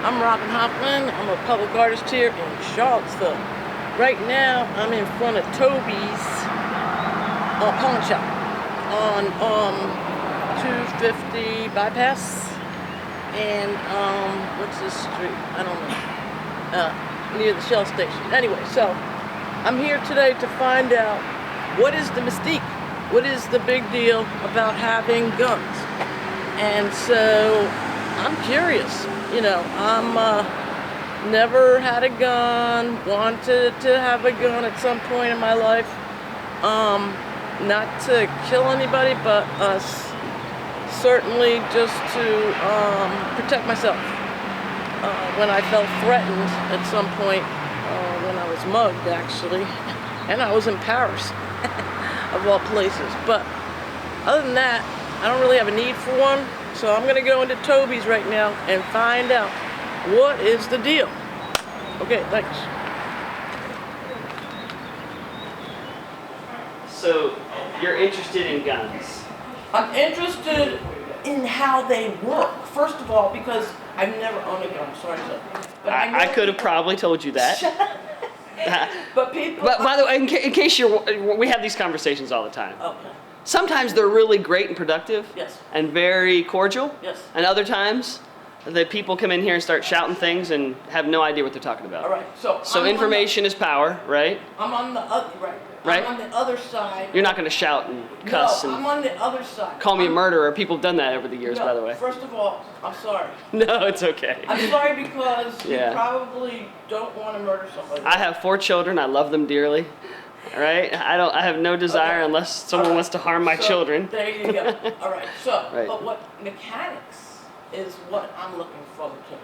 I'm Hoffman. I'm a public artist here in Charlottesville. Right now, I'm in front of Tobey's pawn shop on 250 bypass and what's this street? I don't know. Near the Shell station. Anyway, so I'm here today to find out what is the mystique, what is the big deal about having guns. And so I'm curious. You know, I'm never had a gun, wanted to have a gun at some point in my life. Not to kill anybody, but certainly just to protect myself. When I felt threatened at some point, when I was mugged actually, and I was in Paris, of all places. But other than that, I don't really have a need for one. So I'm gonna go into Tobey's right now and find out what is the deal. Okay, thanks. So you're interested in guns? I'm interested in how they work. First of all, because I've never owned a gun, sorry, sir. But I could have probably told you that. But people. But by the way, in case we have these conversations all the time. Okay. Sometimes they're really great and productive. Yes. And very cordial. Yes. And other times, the people come in here and start shouting things and have no idea what they're talking about. All right. So information is power, right? I'm on the other Right. I'm on the other side. You're not going to shout and cuss No, and I'm on the other side. call me a murderer. People have done that over the years, No, by the way. First of all, I'm sorry. No, it's okay. I'm sorry because Yeah. you probably don't want to murder somebody. I have 4 children. I love them dearly. All right. I have no desire unless someone wants to harm my children. There you go. All right. So, Right. but what mechanics is what I'm looking forward to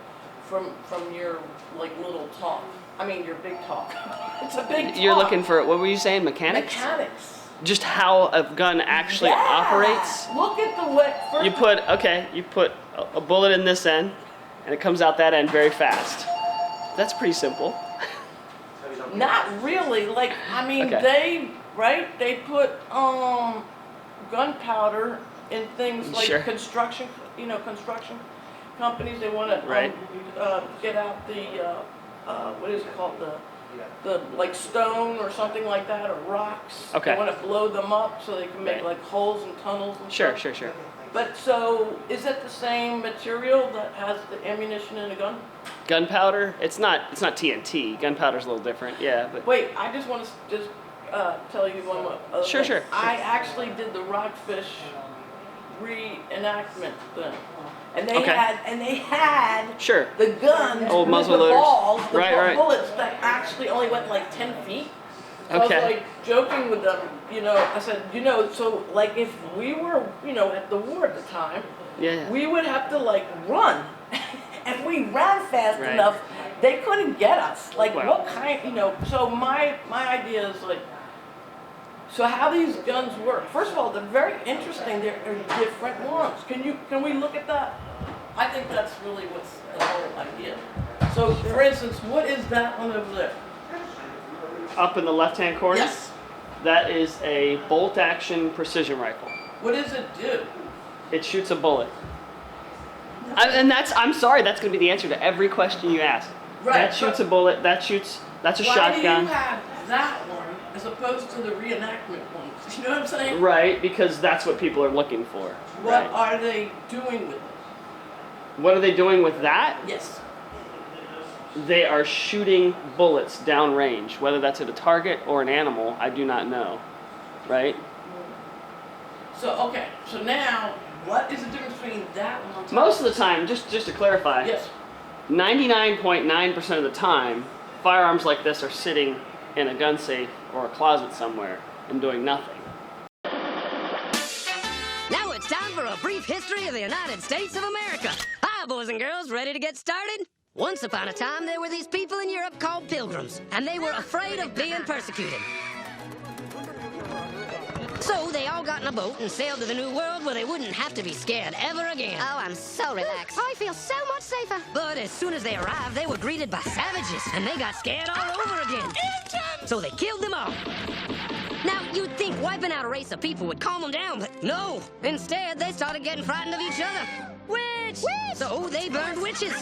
from your like little talk. I mean, your big talk. It's a big talk. You're looking for, what were you saying, mechanics? Mechanics. Just how a gun actually operates? Look at the way. You put a bullet in this end, and it comes out that end very fast. That's pretty simple. Not really. Like, I mean, Okay. they put gunpowder in things like Sure. construction. You know, construction companies. They want to get out the what is it called, the like stone or something like that, or rocks. Okay. They want to blow them up so they can make like holes and tunnels and Sure. stuff. But so, is it the same material that has the ammunition in a gun? Gunpowder? It's not TNT. Gunpowder's a little different. Yeah, but Wait, I just want to tell you one more other thing. Sure. I actually did the rockfish reenactment thing. And they had Sure. the guns Old with muzzle the loaders. balls, the Right. bullets that actually only went like 10 feet. So Okay. I was like joking with them, you know, I said, you know, so like if we were, you know, at the war at the time, Yeah. we would have to like run. If we ran fast Right. enough, they couldn't get us. Like Wow. what kind, you know, so my idea is like, so how these guns work. First of all, they're very interesting. There are different ones. Can we look at that? I think that's really what's the whole idea. So for instance, what is that one over there? Up in the left-hand corner? Yes. That is a bolt-action precision rifle. What does it do? It shoots a bullet. I'm sorry, that's going to be the answer to every question you ask. Right, That shoots a bullet, that's a shotgun. Why do you have that one as opposed to the reenactment ones? You know what I'm saying? Right, because that's what people are looking for. What Right. are they doing with it? What are they doing with that? Yes. They are shooting bullets downrange. Whether that's at a target or an animal, I do not know. Right? So, okay, so now, what is the difference between that one on top? Most of the time, just to clarify, Yes. 99.9% of the time, firearms like this are sitting in a gun safe or a closet somewhere and doing nothing. Now it's time for a brief history of the United States of America. Hi, boys and girls, ready to get started? Once upon a time, there were these people in Europe called pilgrims, and they were afraid of being persecuted. So they all got in a boat and sailed to the New World where they wouldn't have to be scared ever again. Oh, I'm so relaxed. I feel so much safer. But as soon as they arrived, they were greeted by savages, and they got scared all over again. So they killed them all. Now, you'd think wiping out a race of people would calm them down, but no. Instead, they started getting frightened of each other. Which witch. So they burned witches.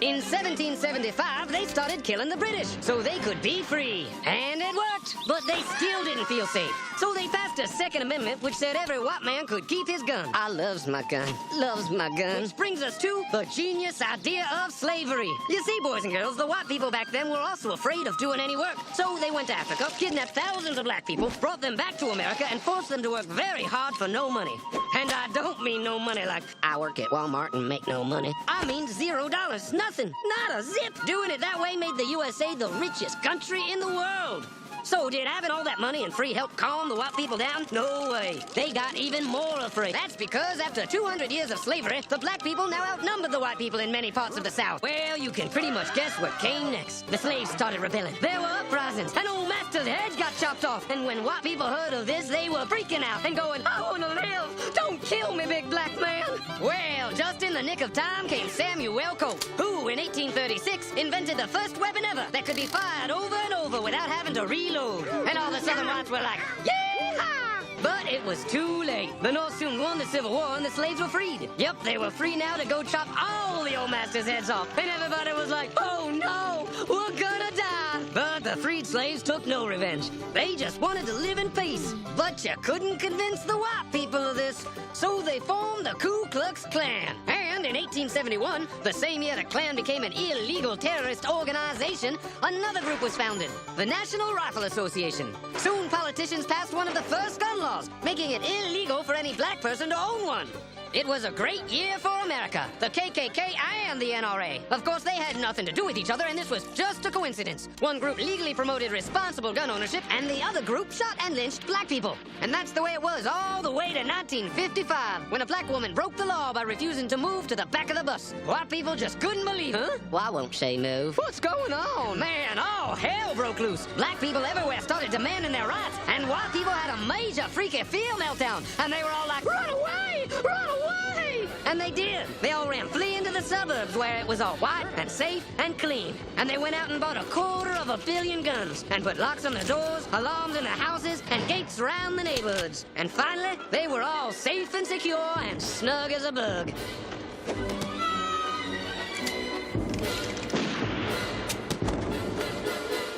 In 1775, they started killing the British so they could be free. And it worked, but they still didn't feel safe. So they passed a Second Amendment which said every white man could keep his gun. I loves my gun. Loves my gun. Which brings us to the genius idea of slavery. You see, boys and girls, the white people back then were also afraid of doing any work. So they went to Africa, kidnapped thousands of black people, brought them back to America, and forced them to work very hard for no money. And I don't mean no money like I work at Walmart and make no money. I mean $0. Nothing. Not a zip. Doing it that way made the USA the richest country in the world. So did having all that money and free help calm the white people down? No way. They got even more afraid. That's because after 200 years of slavery, the black people now outnumbered the white people in many parts of the South. Well, you can pretty much guess what came next. The slaves started rebelling. There were uprisings, and old master's heads got chopped off. And when white people heard of this, they were freaking out and going, I want to live. Don't kill me, big black man. Well, just in the nick of time came Samuel Colt, who in 1836 invented the first weapon ever that could be fired over and over without having to reload. And all the southern whites were like, yeah! But it was too late. The North soon won the Civil War and the slaves were freed. Yep, they were free now to go chop all the old masters' heads off. And everybody was like, oh no, we're gonna die. But the freed slaves took no revenge. They just wanted to live in peace. But you couldn't convince the white people of this. So they formed the Ku Klux Klan. And in 1871, the same year the Klan became an illegal terrorist organization, another group was founded, the National Rifle Association. Soon politicians passed one of the first gun laws, making it illegal for any black person to own one. It was a great year for America, the KKK and the NRA. Of course, they had nothing to do with each other, and this was just a coincidence. One group legally promoted responsible gun ownership, and the other group shot and lynched black people. And that's the way it was all the way to 1955, when a black woman broke the law by refusing to move to the back of the bus. White people just couldn't believe it. Huh? Well, I won't say move. What's going on? Man, all hell broke loose. Black people everywhere started demanding their rights, and white people had a major freaky fear meltdown, and they were all like, run away! Run away! And they did. They all ran fleeing to the suburbs where it was all white and safe and clean. And they went out and bought 250 million guns and put locks on the doors, alarms in the houses, and gates around the neighborhoods. And finally, they were all safe and secure and snug as a bug.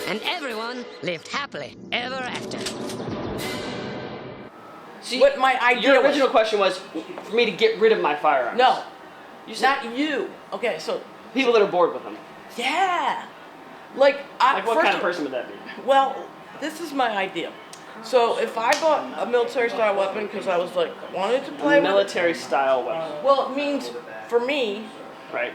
And everyone lived happily ever after. See, What my idea your original was. question was for me to get rid of my firearms. No, You said not you. Okay, so, people that are bored with them. yeah. Like Like what first kind of person would that be? Well, this is my idea. So if I bought a military-style weapon because I was like, wanted to play A with it. military-style weapon, Well, it means, for me, right?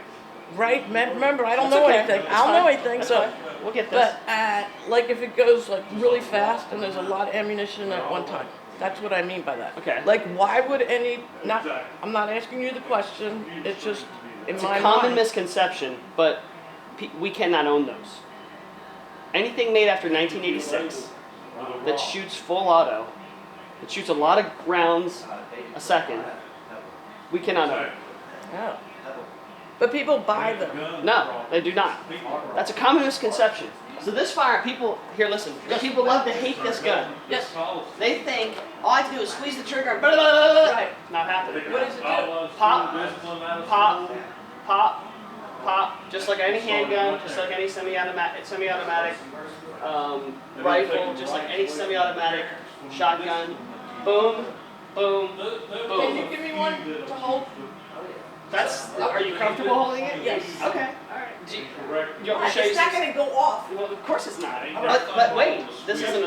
right, remember, I don't That's know okay. anything. That's I don't know fine. anything, That's so. fine. We'll get this. But, like, if it goes, like, really fast and there's a lot of ammunition at one time. That's what I mean by that. Okay. Like, why would I'm not asking you the question, it's just in It's my a common mind. misconception, but we cannot own those. Anything made after 1986 that shoots full auto, that shoots a lot of rounds a second, we cannot own. Oh. But people buy them. No, they do not. That's a common misconception. So this fire, people, here listen, people love to hate this gun. Yes. They think, all I have to do is squeeze the trigger and blah, blah, blah, blah. Right. Not happening. What does it do? Pop, pop, pop, pop, just like any handgun, just like any semi-automatic rifle, just like any semi-automatic shotgun. Boom, boom, Can you boom. give me one to hold? Are you comfortable holding it? Yes. Okay. Do you want me to show you It's not some? going to go off. Well, of course it's not. But wait, this isn't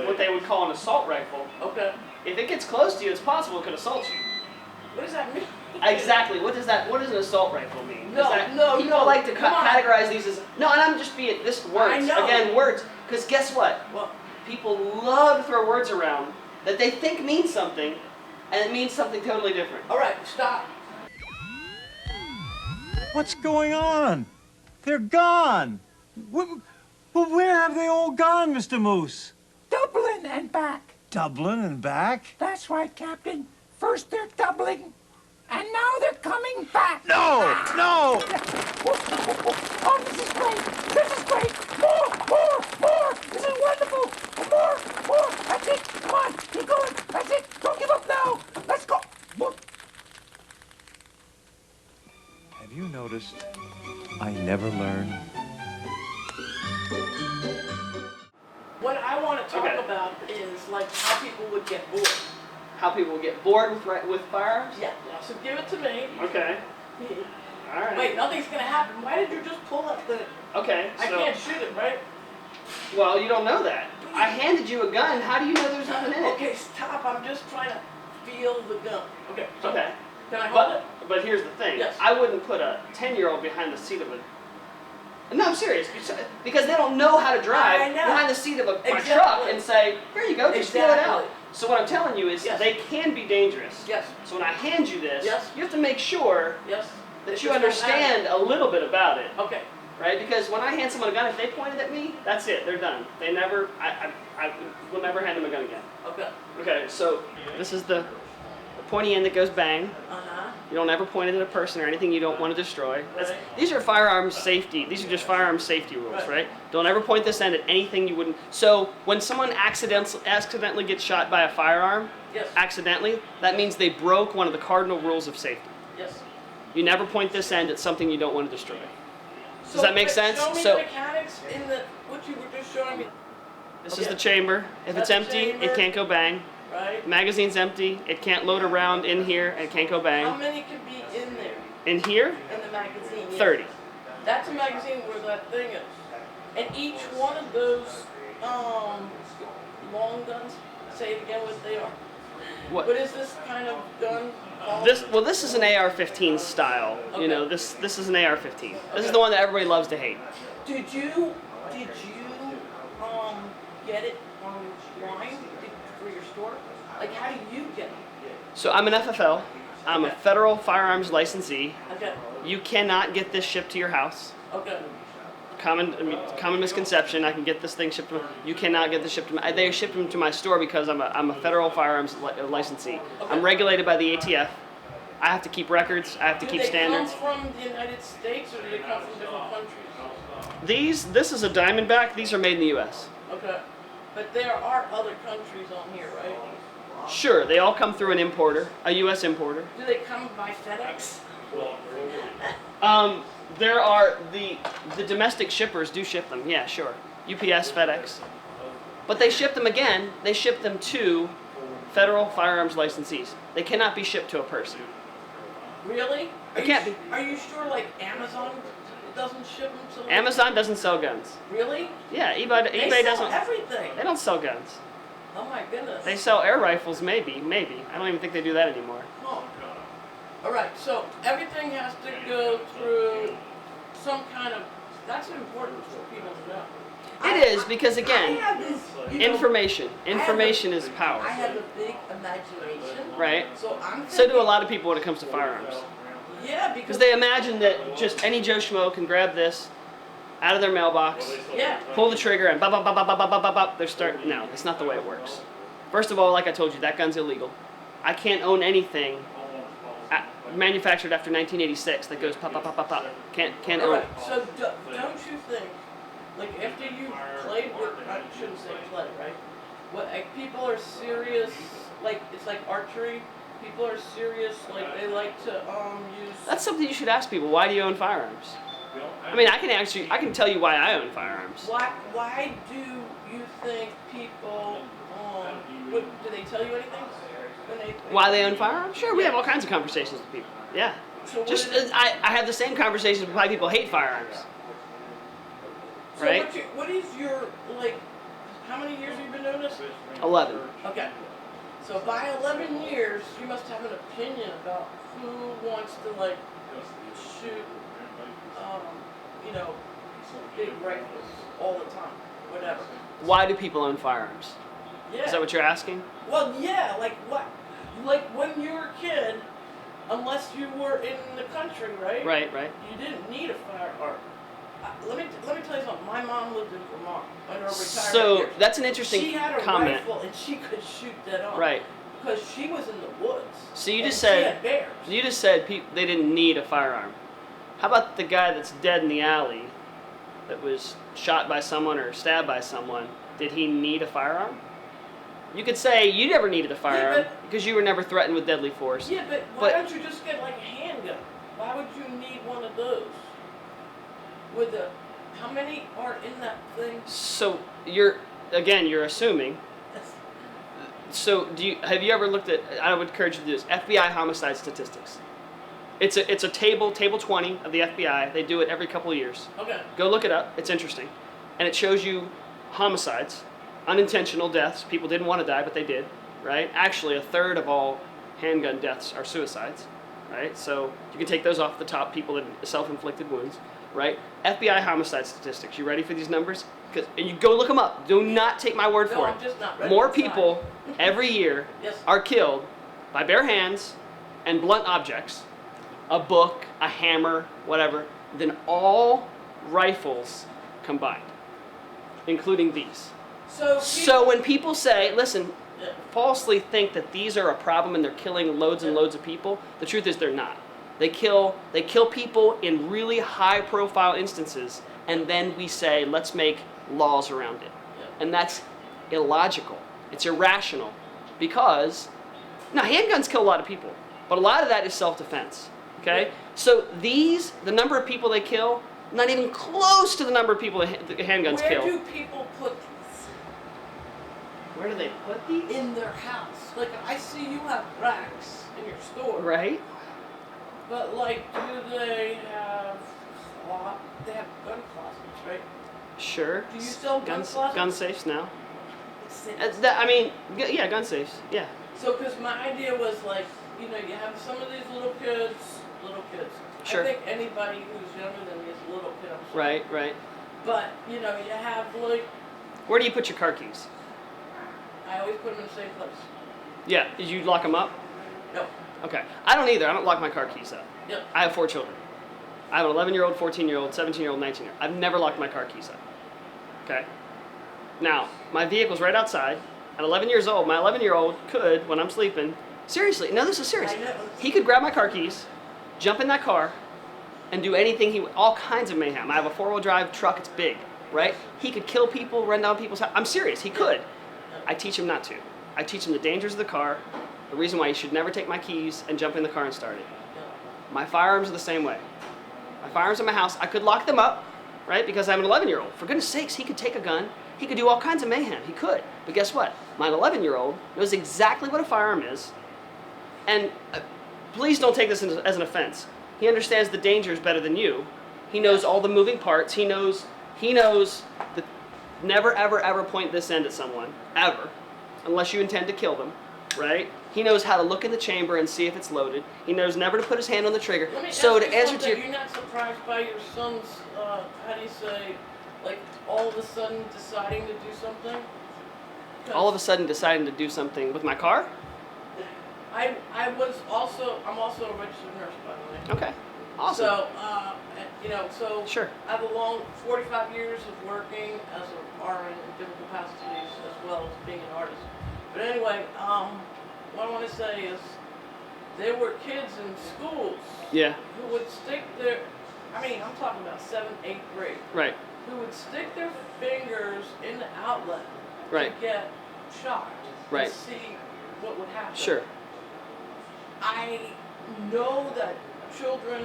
what they would call an assault rifle. Okay. If it gets close to you, it's possible it could assault you. What does that mean? Exactly. What does an assault rifle mean? No, People no, like to come on. categorize these as no, and I'm just being this words I know. again words. Because guess what? Well, People love to throw words around that they think mean something, and it means something totally different. all right, stop. What's going on? They're gone. Where have they all gone, Mr. Moose? Dublin and back. Dublin and back? That's right, Captain. First they're doubling, and now they're coming back. No! No! Oh, this is great. This is great. More. This is wonderful. More. That's it. Come on. Keep going. That's it. Don't give up now. Let's go. you noticed I never learn? What I want to talk Okay. about is like how people would get bored. How people get bored with firearms? Yeah. So give it to me. Okay. All right. Wait, nothing's gonna happen. Why did you just pull up the? Okay. I So, can't shoot it, right? well, you don't know that. I handed you a gun. How do you know there's nothing in it? Okay, stop. I'm just trying to feel the gun. Okay. So Okay. Can I hold it? But here's the thing. Yes. I wouldn't put a 10-year-old behind the seat of a. No, I'm serious. Because they don't know how to drive I know. behind the seat of my Exactly. truck and say, here you go, just feel it out. Exactly. So what I'm telling you is Yes. they can be dangerous. Yes. So when I hand you this, Yes. you have to make sure Yes. that you understand a little bit about it. Okay. Right? Because when I hand someone a gun, if they pointed at me, that's it. They're done. They never. I will never hand them a gun again. Okay. Okay. So this is the pointy end that goes bang. Uh huh. You don't ever point it at a person or anything you don't want to destroy. Right. These are firearms safety. These are just firearms safety rules, Right. right? Don't ever point this end at anything you wouldn't. So when someone accidentally gets shot by a firearm, Yes. accidentally, that means they broke one of the cardinal rules of safety. Yes. You never point this end at something you don't want to destroy. So, that make but sense? Show me So- the mechanics in the what you were just showing me. This Okay. is the chamber. If That's it's the empty, chamber. it can't go bang. Right. Magazine's empty. It can't load a round in here and it can't go How bang. many can be in there In here, in the magazine? Yes. 30. That's a magazine where that thing is, and each one of those long guns. Say it again, what they are. What? What is this kind of gun called? This is an AR-15 style. Okay. You know, this is an AR-15. This is the one that everybody loves to hate. Did you get it online for your store? Like, how do you get it? So I'm an FFL. I'm a federal firearms licensee. Okay. You cannot get this shipped to your house. Okay. Common misconception. I can get this thing shipped to. You cannot get this shipped to. They ship them to my store because I'm a federal firearms licensee. Okay. I'm regulated by the ATF. I have to keep records. I have to Do keep they standards. come from the United States or do they come from different countries? This is a Diamondback. These are made in the U.S. Okay. But there are other countries on here, right? Sure, they all come through an importer, a U.S. importer. Do they come by FedEx? There are the domestic shippers do ship them. Yeah, sure. UPS, FedEx. But they ship them again. They ship them to federal firearms licensees. They cannot be shipped to a person. Really? It can't be. Are you sure, like, Amazon doesn't ship them to? Like, Amazon doesn't sell guns. Really? Yeah, eBay They doesn't. sell everything. They don't sell guns. Oh my goodness. They sell air rifles, maybe. I don't even think they do that anymore. Oh. All right. So everything has to go through some kind of. That's important for people to know. It is because I again, have this, you know, information is I power, have a big imagination. right? So I'm. So do a thinking- lot of people when it comes to firearms. Yeah, Because because they imagine that just any Joe Schmo can grab this out of their mailbox, yeah. pull the trigger, and bop, bop, bop, bop, bop, bop, bop, bop, they're starting. No, that's not the way it works. First of all, like I told you, that gun's illegal. I can't own anything manufactured after 1986 that goes pop, pop, pop, pop, pop. Can't All own right. it. So don't you think, like after you played with, I shouldn't say play, right? What people are serious, like it's like archery. People are serious, like they like to use. That's something you should ask people. Why do you own firearms? I mean, I can tell you why I own firearms. Why do you think people? What, do they tell you anything? When they Why they own firearms? Sure, we have all kinds of conversations with people. Yeah. So what Just is it- I have the same conversations with why people hate firearms. So Right? what is your like? How many years have you been doing this? 11. Okay. So by 11 years, you must have an opinion about who wants to like shoot, you know, big rifles all the time, whatever. Why do people own firearms? Yeah. Is that what you're asking? Well, yeah. Like what? Like when you were a kid, unless you were in the country, right? Right. You didn't need a firearm. Let me tell you something. My mom lived in Vermont under a retirement So years. that's an interesting She had a comment. rifle and she could shoot dead on. Right. Because she was in the woods. So you and just she said had bears. they didn't need a firearm. How about the guy that's dead in the alley that was shot by someone or stabbed by someone? Did he need a firearm? You could say you never needed a firearm but- because you were never threatened with deadly force. Yeah, but why But- don't you just get like a handgun? Why why would you need one of those? With a, how many are in that thing? So you're assuming. So have you ever looked at? I would encourage you to do this. FBI homicide statistics. It's a table 20 of the FBI. They do it every couple of years. Okay. Go look it up. It's interesting, and it shows you homicides, unintentional deaths. People didn't want to die, but they did. Right? Actually, a third of all handgun deaths are suicides. Right? So you can take those off the top. People that self-inflicted wounds. Right? FBI homicide statistics. You ready for these numbers? And you go look them up. Do not take my word for it. I'm just not ready. More people every year Yes. are killed by bare hands and blunt objects, a book, a hammer, whatever, than all rifles combined, including these. So when people say, listen, falsely think that these are a problem and they're killing loads and loads of people, the truth is they're not. They kill people in really high-profile instances, and then we say, let's make laws around it. And that's illogical. It's irrational. Because, now handguns kill a lot of people, but a lot of that is self-defense. Okay? So the number of people they kill, not even close to the number of people that handguns kill. Where do people put these? Where do they put these? In their house. Like, I see you have racks in your store. Right. But, like, do they have they have gun closets, right? Sure. Do you sell gun closets? Gun safes now. It's- Yeah, gun safes. Yeah. So, because my idea was, like, you know, you have some of these little kids. Sure. I think anybody who's younger than me is a little kid. I'm sorry. Right. But, you know, you have, like, Where do you put your car keys? I always put them in the same place. Yeah. Did you lock them up? No. Okay. I don't either. I don't lock my car keys up. Yep. I have 4 children. I have an 11-year-old, 14-year-old, 17-year-old, 19-year-old. I've never locked my car keys up. Okay? Now, my vehicle's right outside. At 11 years old, my 11-year-old could, when I'm sleeping, seriously, no, this is serious. I know. He could grab my car keys, jump in that car, and do anything all kinds of mayhem. I have a 4-wheel drive truck, it's big, right? He could kill people, run down people's house. I'm serious, he could. I teach him not to. I teach him the dangers of the car, the reason why he should never take my keys and jump in the car and start it. My firearms are the same way. My firearms in my house, I could lock them up, right? Because I'm an 11-year-old. For goodness sakes, he could take a gun. He could do all kinds of mayhem. He could. But guess what? My 11-year-old knows exactly what a firearm is. And please don't take this as an offense. He understands the dangers better than you. He knows all the moving parts. He knows that never, ever, ever point this end at someone, ever, unless you intend to kill them, right? He knows how to look in the chamber and see if it's loaded. He knows never to put his hand on the trigger. So to answer to your... You're not surprised by your son's, how do you say, like, all of a sudden deciding to do something? All of a sudden deciding to do something with my car? I'm also a registered nurse, by the way. Okay, awesome. So, you know, Sure. I have a long 45 years of working as an RN in different capacities as well as being an artist. But anyway, what I want to say is there were kids in schools Yeah, who would stick their, I'm talking about 7th, 8th grade, right, who would stick their fingers in the outlet right, to get shocked Right. and see what would happen. sure, I know that children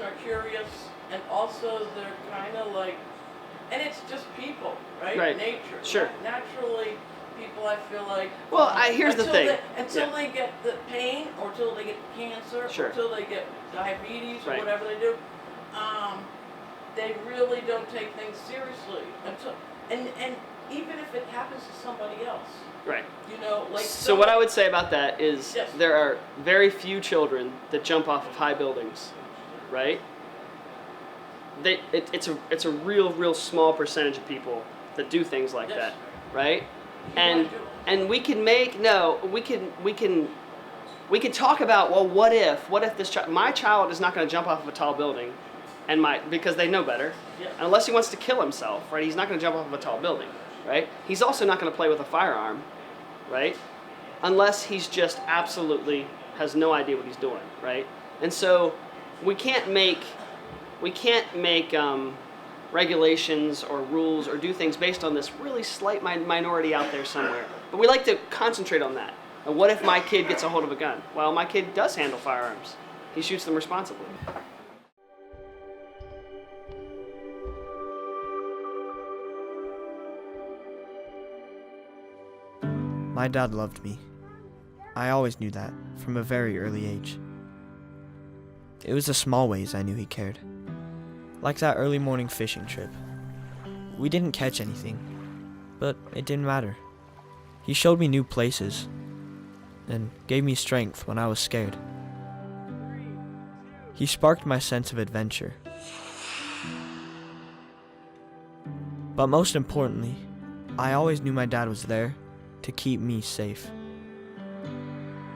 are curious, and also they're kind of like, and it's just people, right? Right. Nature. Sure. Naturally, people, I feel like. Well, here's the thing. Until they get the pain, or until they get cancer, Sure. or until they get diabetes, or Right. whatever they do, they really don't take things seriously. And even if it happens to somebody else, right. you know, like. So what I would say about that is Yes. there are very few children that jump off of high buildings, right? It's a real small percentage of people that do things like Yes. that, right? You And wanna do it. we can talk about, well, what if this child, my child is not going to jump off of a tall building, because they know better, Yeah. unless he wants to kill himself, right? He's not going to jump off of a tall building, right? He's also not going to play with a firearm, right? Unless he's just absolutely has no idea what he's doing, right? And so we can't make regulations or rules or do things based on this really slight minority out there somewhere. But we like to concentrate on that. And what if my kid gets a hold of a gun? Well, my kid does handle firearms. he shoots them responsibly. My dad loved me. I always knew that from a very early age. It was the small ways I knew he cared. Like that early morning fishing trip. We didn't catch anything, but it didn't matter. He showed me new places and gave me strength when I was scared. He sparked my sense of adventure. But most importantly, I always knew my dad was there to keep me safe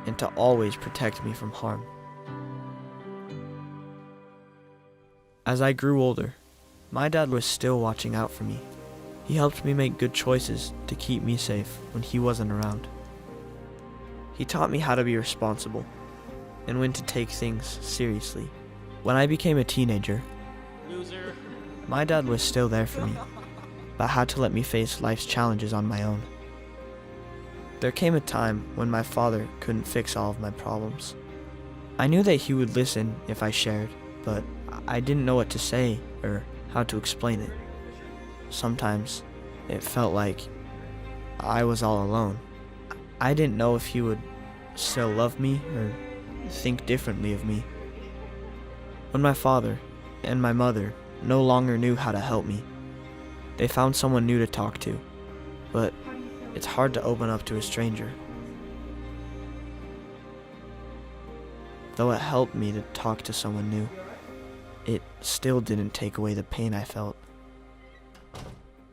and to always protect me from harm. As I grew older, my dad was still watching out for me. He helped me make good choices to keep me safe when he wasn't around. He taught me how to be responsible and when to take things seriously. When I became a teenager, my dad was still there for me, but had to let me face life's challenges on my own. There came a time when my father couldn't fix all of my problems. I knew that he would listen if I shared, but I didn't know what to say or how to explain it. Sometimes it felt like I was all alone. I didn't know if he would still love me or think differently of me. When my father and my mother no longer knew how to help me, they found someone new to talk to, but it's hard to open up to a stranger. Though it helped me to talk to someone new, it still didn't take away the pain I felt.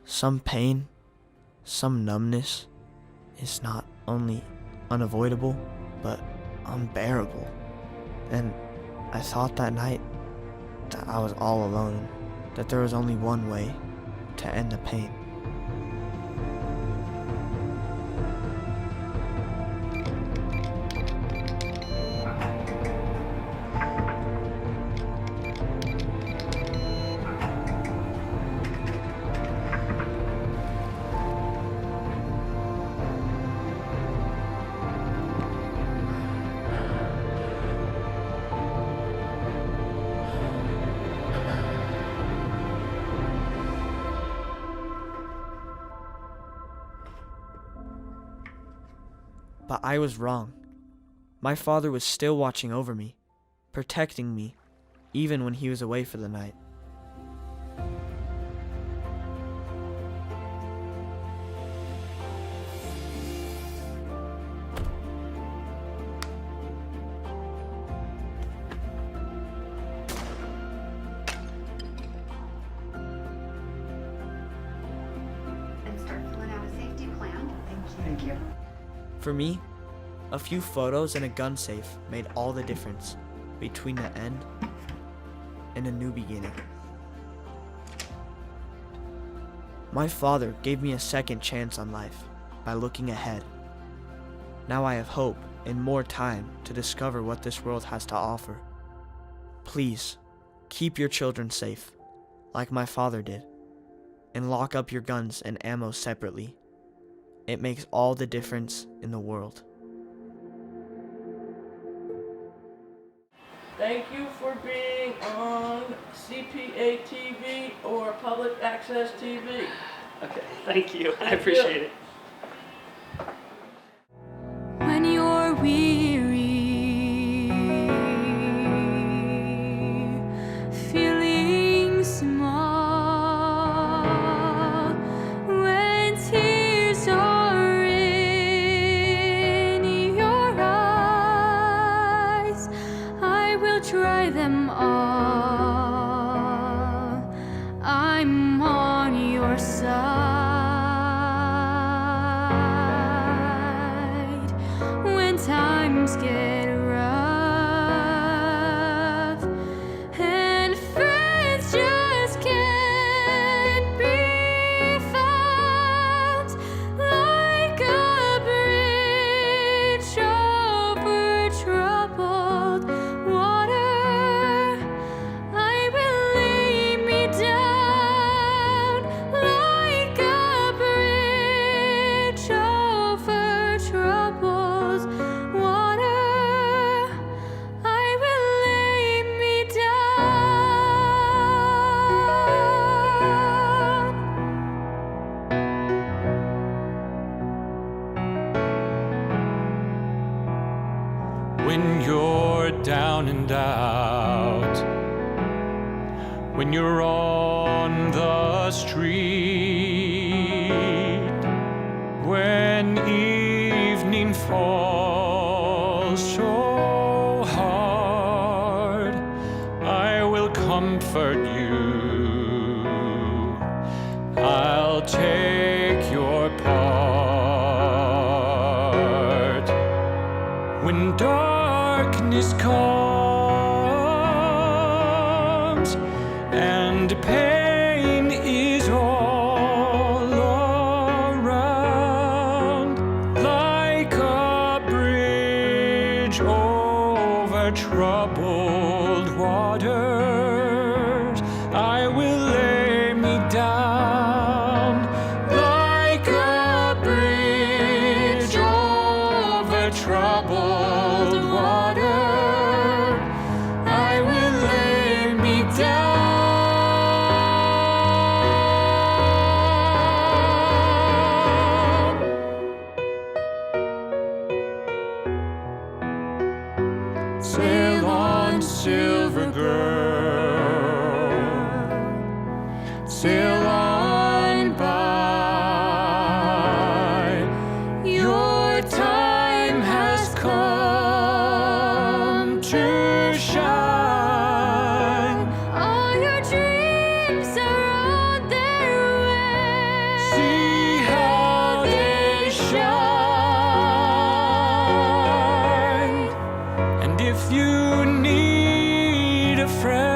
Some pain, some numbness is not only unavoidable, but unbearable. And I thought that night that I was all alone, that there was only one way to end the pain. But I was wrong. My father was still watching over me, protecting me, even when he was away for the night. And start filling out a safety plan. Thank you. For me, a few photos and a gun safe made all the difference between the end and a new beginning. My father gave me a second chance on life by looking ahead. Now I have hope and more time to discover what this world has to offer. Please, keep your children safe, like my father did, and lock up your guns and ammo separately. It makes all the difference in the world. Thank you for being on CPA TV or Public Access TV. Okay, thank you. I appreciate it. When you're weary, feeling small, when tears are in your eyes, I will dry them all. I'm on your side. When times get rough and friends just can't be found, like a bridge over troubled water, you're down and out, when you're on the street, when evening falls so hard, I will comfort you. I'll take your part. When darkness comes and pain is all around, like a bridge over troubled waters, I will lay me down. Like a bridge over troubled water, I will lay me down. Sail on, silver girl, sail on by. Your time has come to shine. All your dreams are on their way. See how they shine. And if you need a friend,